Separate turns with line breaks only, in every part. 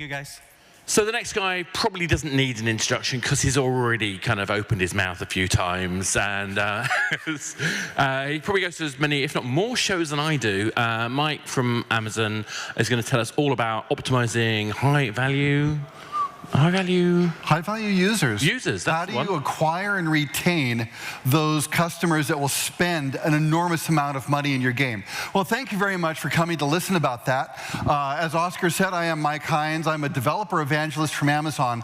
you, guys.
So the next guy probably doesn't need an introduction because he's already kind of opened his mouth a few times, and he probably goes to as many, if not more, shows than I do. Mike from Amazon is going to tell us all about optimizing high-value users.
How do you acquire and retain those customers that will spend an enormous amount of money in your game? Well, thank you very much for coming to listen about that. As Oscar said, I am Mike Hines. I'm a developer evangelist from Amazon,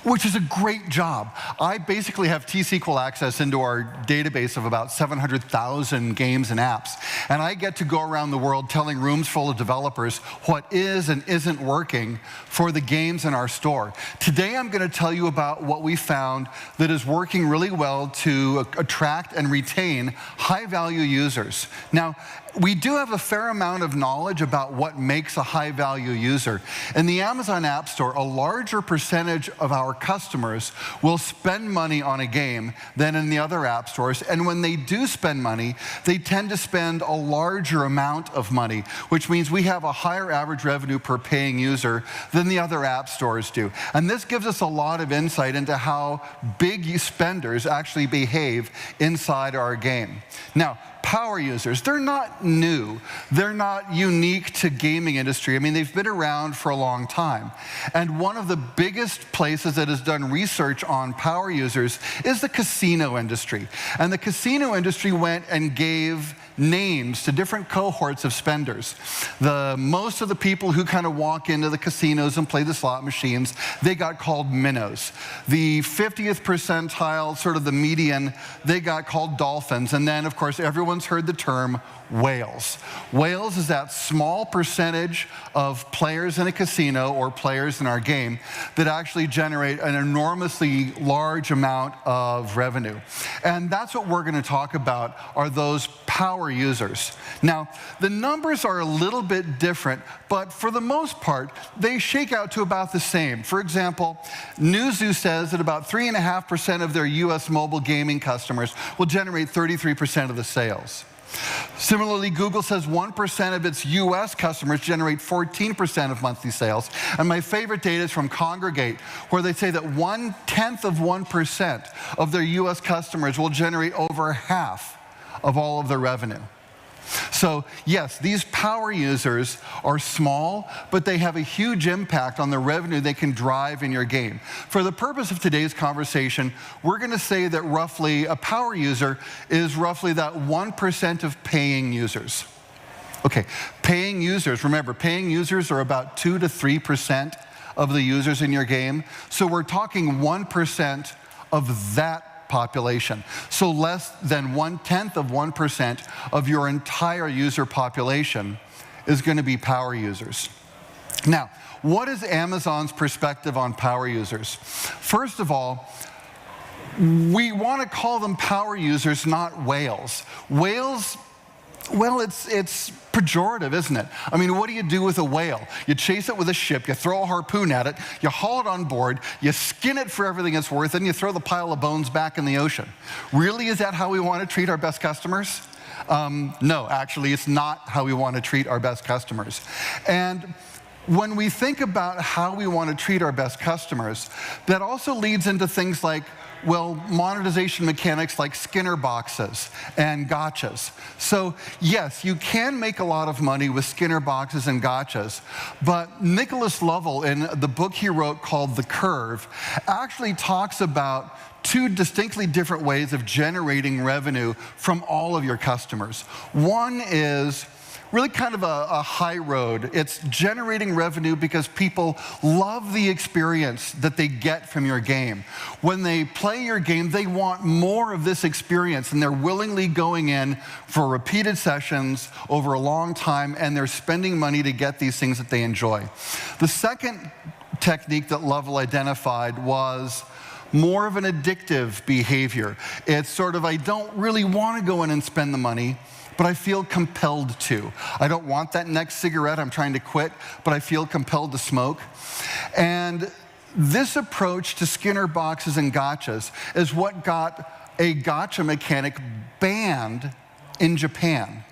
which is a great job. I basically have T-SQL access into our database of about 700,000 games and apps. And I get to go around the world telling rooms full of developers what is and isn't working for the games in our store. Today I'm going to tell you about what we found that is working really well to attract and retain high-value users. Now, we do have a fair amount of knowledge about what makes a high-value user. In the Amazon App Store, a larger percentage of our customers will spend money on a game than in the other app stores. And when they do spend money, they tend to spend a larger amount of money, which means we have a higher average revenue per paying user than the other app stores do. And this gives us a lot of insight into how big spenders actually behave inside our game. Now, power users, they're not new. They're not unique to gaming industry. I mean, they've been around for a long time. And one of the biggest places that has done research on power users is the casino industry. And the casino industry went and gave names to different cohorts of spenders. Most of the people who kind of walk into the casinos and play the slot machines, they got called minnows. The 50th percentile, sort of the median, they got called dolphins. And then, of course, everyone's heard the term whales. Whales is that small percentage of players in a casino or players in our game that actually generate an enormously large amount of revenue. And that's what we're going to talk about, are those power users. Now, the numbers are a little bit different, but for the most part, they shake out to about the same. For example, Newzoo says that about 3.5% of their US mobile gaming customers will generate 33% of the sales. Similarly, Google says 1% of its US customers generate 14% of monthly sales. And my favorite data is from Kongregate, where they say that 0.1% of their US customers will generate over half of all of their revenue. So yes, these power users are small, but they have a huge impact on the revenue they can drive in your game. For the purpose of today's conversation, we're going to say that roughly a power user is roughly that 1% of paying users. Okay, paying users, remember, paying users are about 2 to 3% of the users in your game. So we're talking 1% of that population. So less than 0.1% of your entire user population is going to be power users. Now, what is Amazon's perspective on power users? First of all, we want to call them power users, not whales. Whales, well, it's pejorative, isn't it? I mean, what do you do with a whale? You chase it with a ship, you throw a harpoon at it, you haul it on board, you skin it for everything it's worth, and you throw the pile of bones back in the ocean. Really, is that how we want to treat our best customers? No, actually, it's not how we want to treat our best customers. And when we think about how we want to treat our best customers, that also leads into things like, well, monetization mechanics like Skinner boxes and gotchas. So yes, you can make a lot of money with Skinner boxes and gotchas, but Nicholas Lovell, in the book he wrote called The Curve, actually talks about two distinctly different ways of generating revenue from all of your customers. One is really kind of a high road. It's generating revenue because people love the experience that they get from your game. When they play your game, they want more of this experience, and they're willingly going in for repeated sessions over a long time, and they're spending money to get these things that they enjoy. The second technique that Lovell identified was more of an addictive behavior. It's sort of, I don't really want to go in and spend the money, but I feel compelled to. I don't want that next cigarette, I'm trying to quit, but I feel compelled to smoke. And this approach to Skinner boxes and gotchas is what got a gotcha mechanic banned in Japan.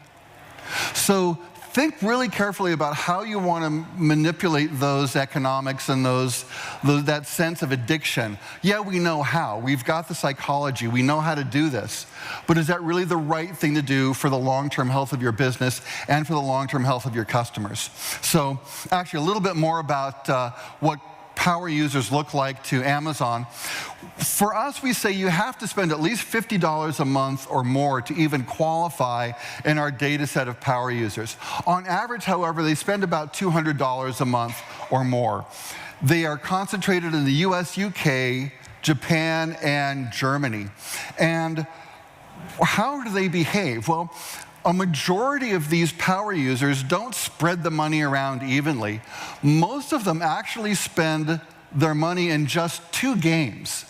So think really carefully about how you want to manipulate those economics and that sense of addiction. Yeah, we know how. We've got the psychology. We know how to do this. But is that really the right thing to do for the long-term health of your business and for the long-term health of your customers? So actually, a little bit more about what power users look like to Amazon. For us, we say you have to spend at least $50 a month or more to even qualify in our data set of power users. On average, however, they spend about $200 a month or more. They are concentrated in the US, UK, Japan, and Germany. And how do they behave? Well, a majority of these power users don't spread the money around evenly. Most of them actually spend their money in just 2 games.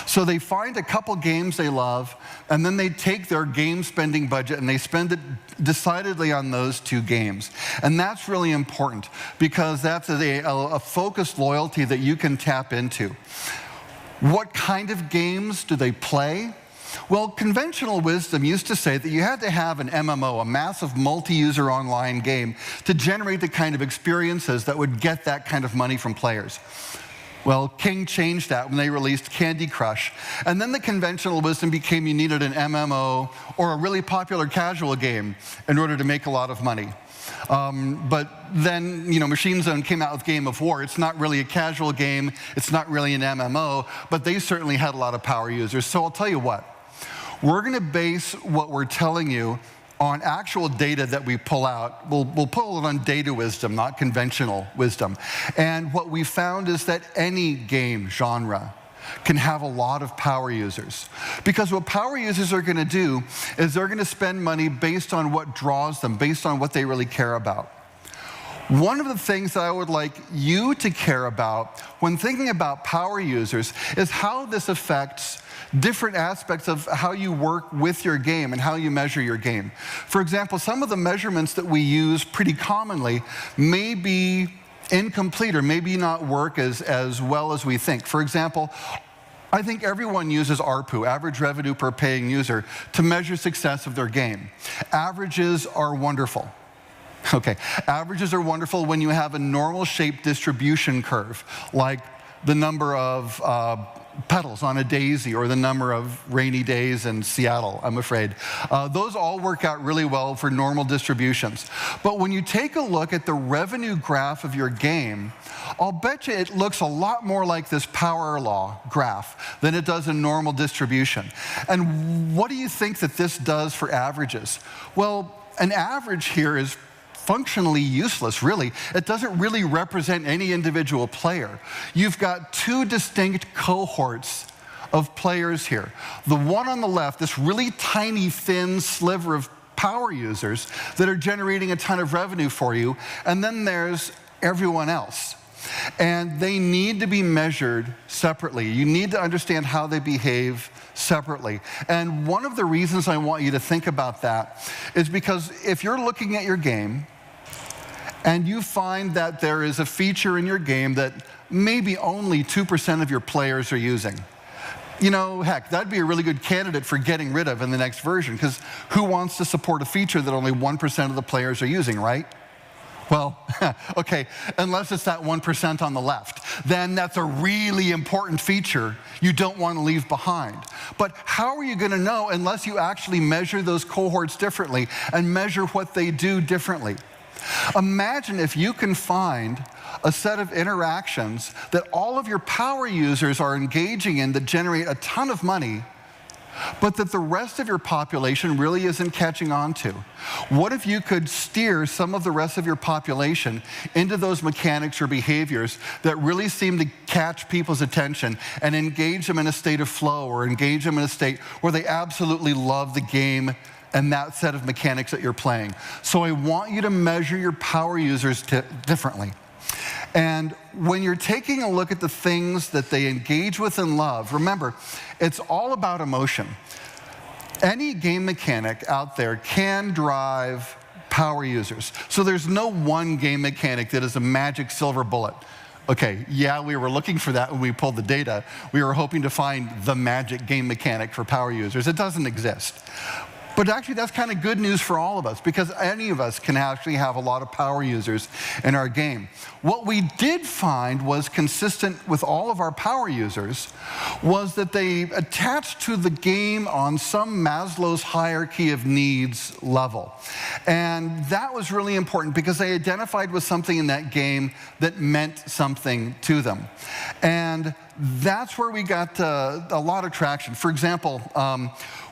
So they find a couple games they love, and then they take their game spending budget and they spend it decidedly on those 2 games. And that's really important because that's a focused loyalty that you can tap into. What kind of games do they play? Well, conventional wisdom used to say that you had to have an MMO, a massive multi-user online game, to generate the kind of experiences that would get that kind of money from players. Well, King changed that when they released Candy Crush. And then the conventional wisdom became you needed an MMO or a really popular casual game in order to make a lot of money. But then, Machine Zone came out with Game of War. It's not really a casual game. It's not really an MMO, but they certainly had a lot of power users. So I'll tell you what. We're going to base what we're telling you on actual data that we pull out. We'll pull it on data wisdom, not conventional wisdom. And what we found is that any game genre can have a lot of power users. Because what power users are going to do is they're going to spend money based on what draws them, based on what they really care about. One of the things that I would like you to care about when thinking about power users is how this affects different aspects of how you work with your game and how you measure your game. For example, some of the measurements that we use pretty commonly may be incomplete or maybe not work as well as we think. For example, I think everyone uses ARPU, average revenue per paying user, to measure success of their game. Averages are wonderful. Okay, averages are wonderful when you have a normal shaped distribution curve, like the number of petals on a daisy or the number of rainy days in Seattle, I'm afraid. Those all work out really well for normal distributions. But when you take a look at the revenue graph of your game, I'll bet you it looks a lot more like this power law graph than it does in normal distribution. And what do you think that this does for averages? Well, an average here is functionally useless, really. It doesn't really represent any individual player. You've got 2 distinct cohorts of players here. The one on the left, this really tiny, thin sliver of power users that are generating a ton of revenue for you, and then there's everyone else. And they need to be measured separately. You need to understand how they behave separately. And one of the reasons I want you to think about that is because if you're looking at your game and you find that there is a feature in your game that maybe only 2% of your players are using, heck, that'd be a really good candidate for getting rid of in the next version, because who wants to support a feature that only 1% of the players are using, right? Well, okay, unless it's that 1% on the left, then that's a really important feature you don't want to leave behind. But how are you going to know unless you actually measure those cohorts differently and measure what they do differently? Imagine if you can find a set of interactions that all of your power users are engaging in that generate a ton of money, but that the rest of your population really isn't catching on to. What if you could steer some of the rest of your population into those mechanics or behaviors that really seem to catch people's attention and engage them in a state of flow or engage them in a state where they absolutely love the game and that set of mechanics that you're playing? So I want you to measure your power users differently. And when you're taking a look at the things that they engage with and love, remember, it's all about emotion. Any game mechanic out there can drive power users. So there's no one game mechanic that is a magic silver bullet. Okay, yeah, we were looking for that when we pulled the data. We were hoping to find the magic game mechanic for power users. It doesn't exist. But actually, that's kind of good news for all of us, because any of us can actually have a lot of power users in our game. What we did find was consistent with all of our power users was that they attached to the game on some Maslow's hierarchy of needs level. And that was really important because they identified with something in that game that meant something to them. And that's where we got a lot of traction. For example,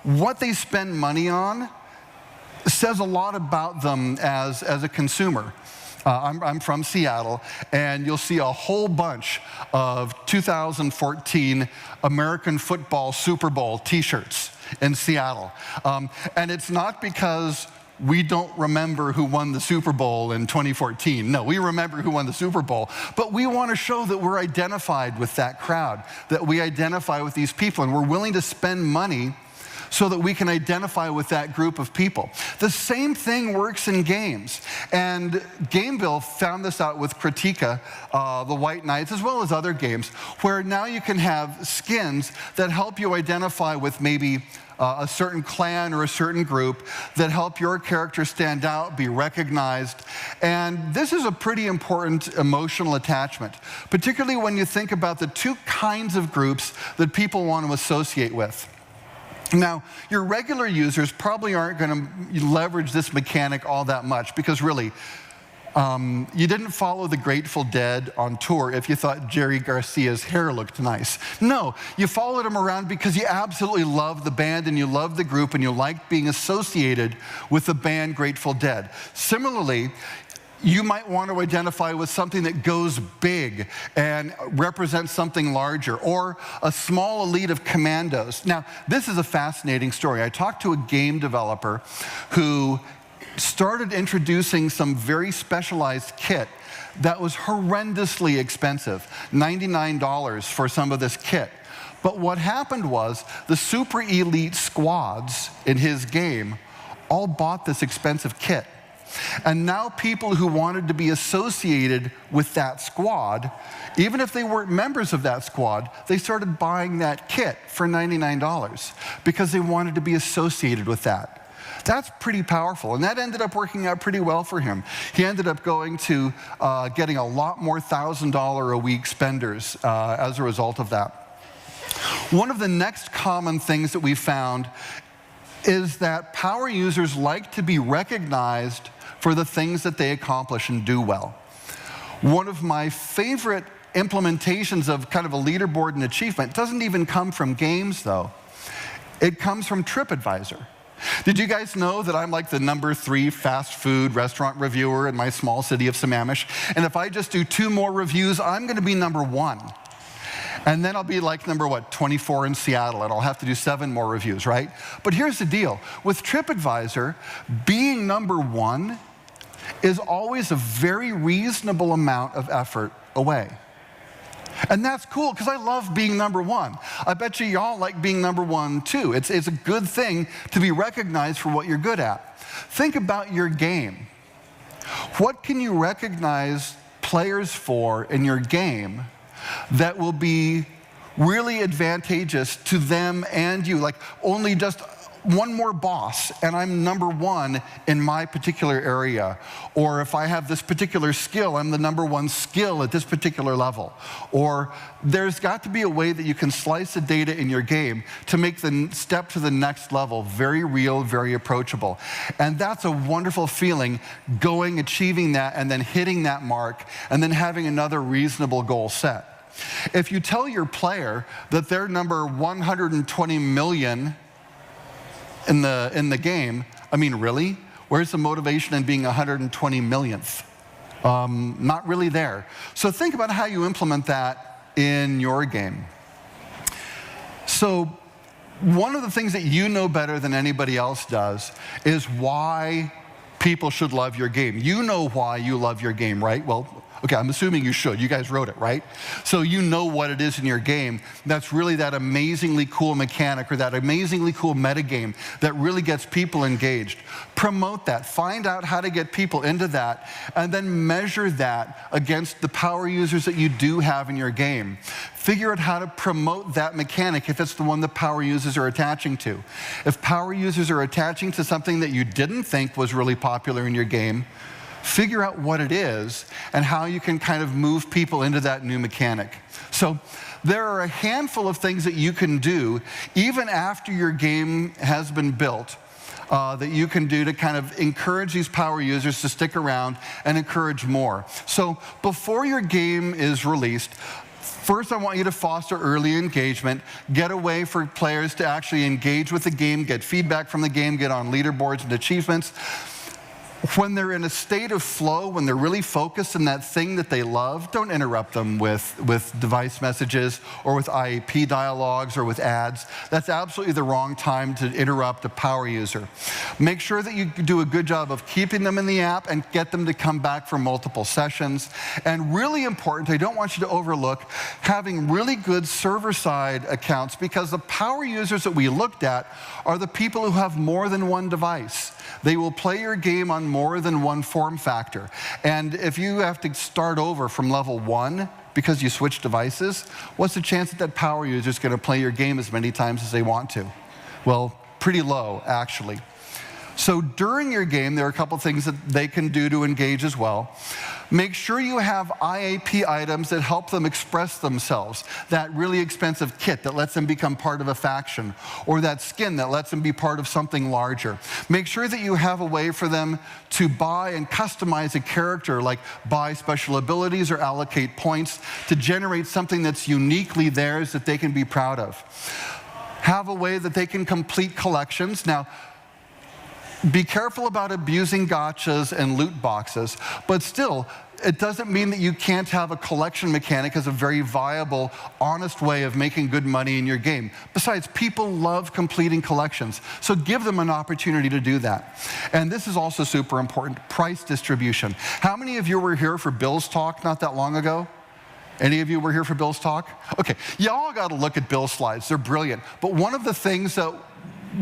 what they spend money on says a lot about them as a consumer. I'm from Seattle, and you'll see a whole bunch of 2014 American Football Super Bowl t-shirts in Seattle. And it's not because we don't remember who won the Super Bowl in 2014. No, we remember who won the Super Bowl. But we want to show that we're identified with that crowd, that we identify with these people, and we're willing to spend money so that we can identify with that group of people. The same thing works in games. And Gameville found this out with Critica, the White Knights, as well as other games, where now you can have skins that help you identify with maybe a certain clan or a certain group that help your character stand out, be recognized. And this is a pretty important emotional attachment, particularly when you think about the two kinds of groups that people want to associate with. Now, your regular users probably aren't going to leverage this mechanic all that much, because really, you didn't follow the Grateful Dead on tour if you thought Jerry Garcia's hair looked nice. No, you followed him around because you absolutely loved the band and you loved the group and you liked being associated with the band Grateful Dead. Similarly, you might want to identify with something that goes big and represents something larger, or a small elite of commandos. Now, this is a fascinating story. I talked to a game developer who started introducing some very specialized kit that was horrendously expensive, $99 for some of this kit. But what happened was the super elite squads in his game all bought this expensive kit. And now people who wanted to be associated with that squad, even if they weren't members of that squad, they started buying that kit for $99 because they wanted to be associated with that. That's pretty powerful, and that ended up working out pretty well for him. He ended up going to getting a lot more $1,000 a week spenders as a result of that. One of the next common things that we found is that power users like to be recognized for the things that they accomplish and do well. One of my favorite implementations of kind of a leaderboard and achievement doesn't even come from games, though. It comes from TripAdvisor. Did you guys know that I'm like the #3 fast food restaurant reviewer in my small city of Sammamish? And if I just do 2 more reviews, I'm going to be #1. And then I'll be like 24 in Seattle, and I'll have to do 7 more reviews, right? But here's the deal. With TripAdvisor, being #1 is always a very reasonable amount of effort away. And that's cool, because I love being #1. I bet you y'all like being #1 too. It's a good thing to be recognized for what you're good at. Think about your game. What can you recognize players for in your game that will be really advantageous to them and you? Like, only just one more boss and I'm #1 in my particular area. Or if I have this particular skill, I'm the #1 skill at this particular level. Or there's got to be a way that you can slice the data in your game to make the step to the next level very real, very approachable. And that's a wonderful feeling, going, achieving that, and then hitting that mark, and then having another reasonable goal set. If you tell your player that they're number 120 million in the game, I mean, really? Where's the motivation in being 120 millionth? Not really there. So think about how you implement that in your game. So one of the things that you know better than anybody else does is why people should love your game. You know why you love your game, right? Well, Okay, I'm assuming you should. You guys wrote it, right? So you know what it is in your game. That's really that amazingly cool mechanic or that amazingly cool metagame that really gets people engaged. Promote that. Find out how to get people into that, and then measure that against the power users that you do have in your game. Figure out how to promote that mechanic if it's the one that power users are attaching to. If power users are attaching to something that you didn't think was really popular in your game, figure out what it is and how you can kind of move people into that new mechanic. So there are a handful of things that you can do even after your game has been built that you can do to kind of encourage these power users to stick around and encourage more. So before your game is released, first, I want you to foster early engagement, get a way for players to actually engage with the game, get feedback from the game, get on leaderboards and achievements. When they're in a state of flow, when they're really focused on that thing that they love, don't interrupt them with device messages or with IAP dialogues or with ads. That's absolutely the wrong time to interrupt a power user. Make sure that you do a good job of keeping them in the app and get them to come back for multiple sessions. And really important, I don't want you to overlook having really good server-side accounts, because the power users that we looked at are the people who have more than one device. They will play your game on more than one form factor. And if you have to start over from level 1 because you switch devices, what's the chance that that power user is going to play your game as many times as they want to? Well, pretty low, actually. So during your game, there are a couple things that they can do to engage as well. Make sure you have IAP items that help them express themselves. That really expensive kit that lets them become part of a faction, or that skin that lets them be part of something larger. Make sure that you have a way for them to buy and customize a character, like buy special abilities or allocate points to generate something that's uniquely theirs that they can be proud of. Have a way that they can complete collections. Now, be careful about abusing gotchas and loot boxes, but still, it doesn't mean that you can't have a collection mechanic as a very viable, honest way of making good money in your game. Besides, people love completing collections, so give them an opportunity to do that. And this is also super important, price distribution. How many of you were here for Bill's talk not that long ago? Any of you were here for Bill's talk? Okay, y'all got to look at Bill's slides. They're brilliant. But one of the things that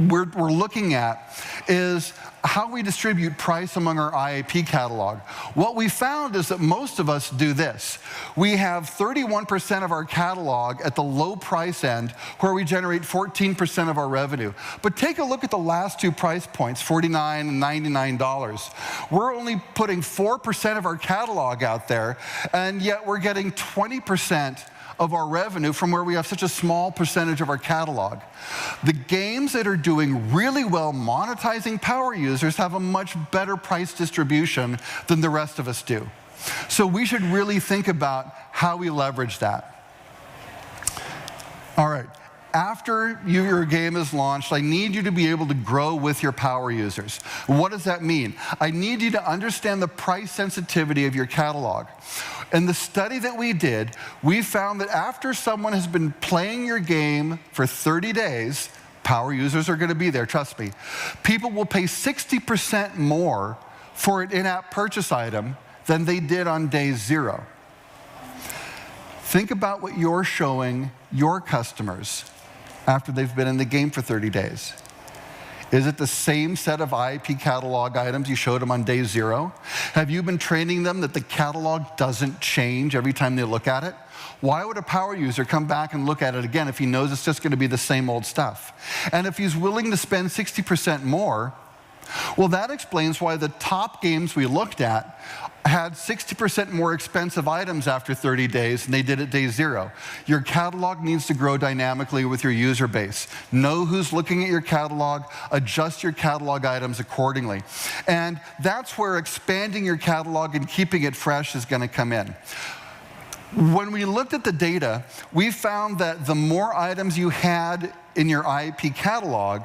we're looking at is how we distribute price among our IAP catalog. What we found is that most of us do this. We have 31% of our catalog at the low price end, where we generate 14% of our revenue. But take a look at the last two price points, $49 and $99. We're only putting 4% of our catalog out there, and yet we're getting 20% of our revenue from where we have such a small percentage of our catalog. The games that are doing really well monetizing power users have a much better price distribution than the rest of us do. So we should really think about how we leverage that. All right. After your game is launched, I need you to be able to grow with your power users. What does that mean? I need you to understand the price sensitivity of your catalog. In the study that we did, we found that after someone has been playing your game for 30 days, power users are going to be there, trust me, people will pay 60% more for an in-app purchase item than they did on day 0. Think about what you're showing your customers after they've been in the game for 30 days. Is it the same set of IAP catalog items you showed them on day 0? Have you been training them that the catalog doesn't change every time they look at it? Why would a power user come back and look at it again if he knows it's just going to be the same old stuff? And if he's willing to spend 60% more, well, that explains why the top games we looked at had 60% more expensive items after 30 days than they did at day 0. Your catalog needs to grow dynamically with your user base. Know who's looking at your catalog, adjust your catalog items accordingly. And that's where expanding your catalog and keeping it fresh is going to come in. When we looked at the data, we found that the more items you had in your IAP catalog,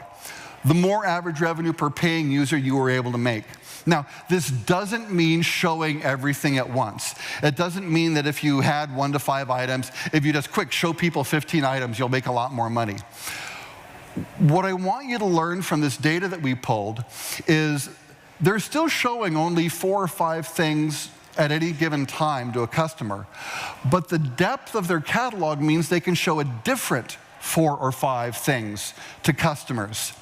the more average revenue per paying user you were able to make. Now, this doesn't mean showing everything at once. It doesn't mean that if you had 1 to 5 items, if you just show people 15 items, you'll make a lot more money. What I want you to learn from this data that we pulled is they're still showing only 4 or 5 things at any given time to a customer, but the depth of their catalog means they can show a different 4 or 5 things to customers.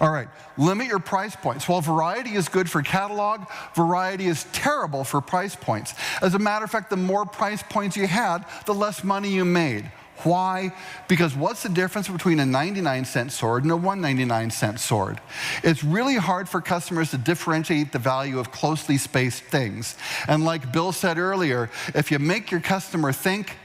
All right, limit your price points. While variety is good for catalog, variety is terrible for price points. As a matter of fact, the more price points you had, the less money you made. Why? Because what's the difference between a 99-cent sword and a 1.99-cent sword? It's really hard for customers to differentiate the value of closely spaced things. And like Bill said earlier, if you make your customer think,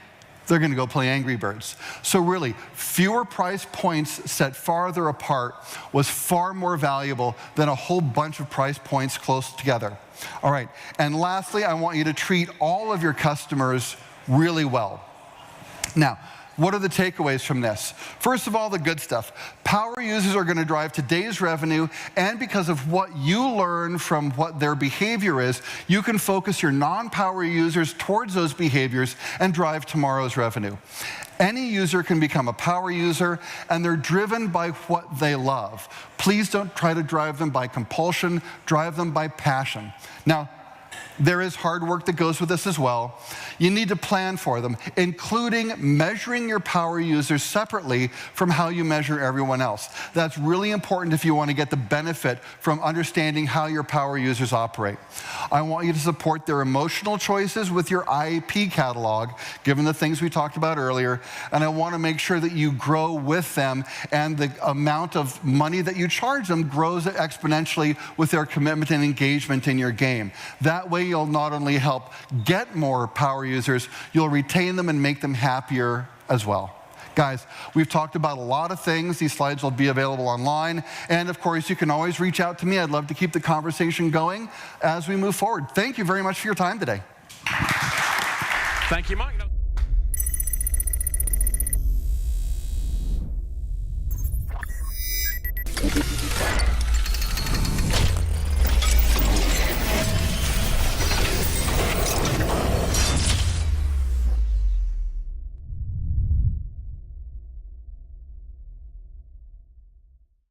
they're going to go play Angry Birds. So really, fewer price points set farther apart was far more valuable than a whole bunch of price points close together. All right, and lastly, I want you to treat all of your customers really well. Now, what are the takeaways from this? First of all, the good stuff. Power users are going to drive today's revenue, and because of what you learn from what their behavior is, you can focus your non-power users towards those behaviors and drive tomorrow's revenue. Any user can become a power user, and they're driven by what they love. Please don't try to drive them by compulsion, drive them by passion. Now, there is hard work that goes with this as well. You need to plan for them, including measuring your power users separately from how you measure everyone else. That's really important if you want to get the benefit from understanding how your power users operate. I want you to support their emotional choices with your IAP catalog, given the things we talked about earlier, and I want to make sure that you grow with them and the amount of money that you charge them grows exponentially with their commitment and engagement in your game. That way you'll not only help get more power users, you'll retain them and make them happier as well. Guys, we've talked about a lot of things. These slides will be available online. And of course, you can always reach out to me. I'd love to keep the conversation going as we move forward. Thank you very much for your time today.
Thank you, Mike.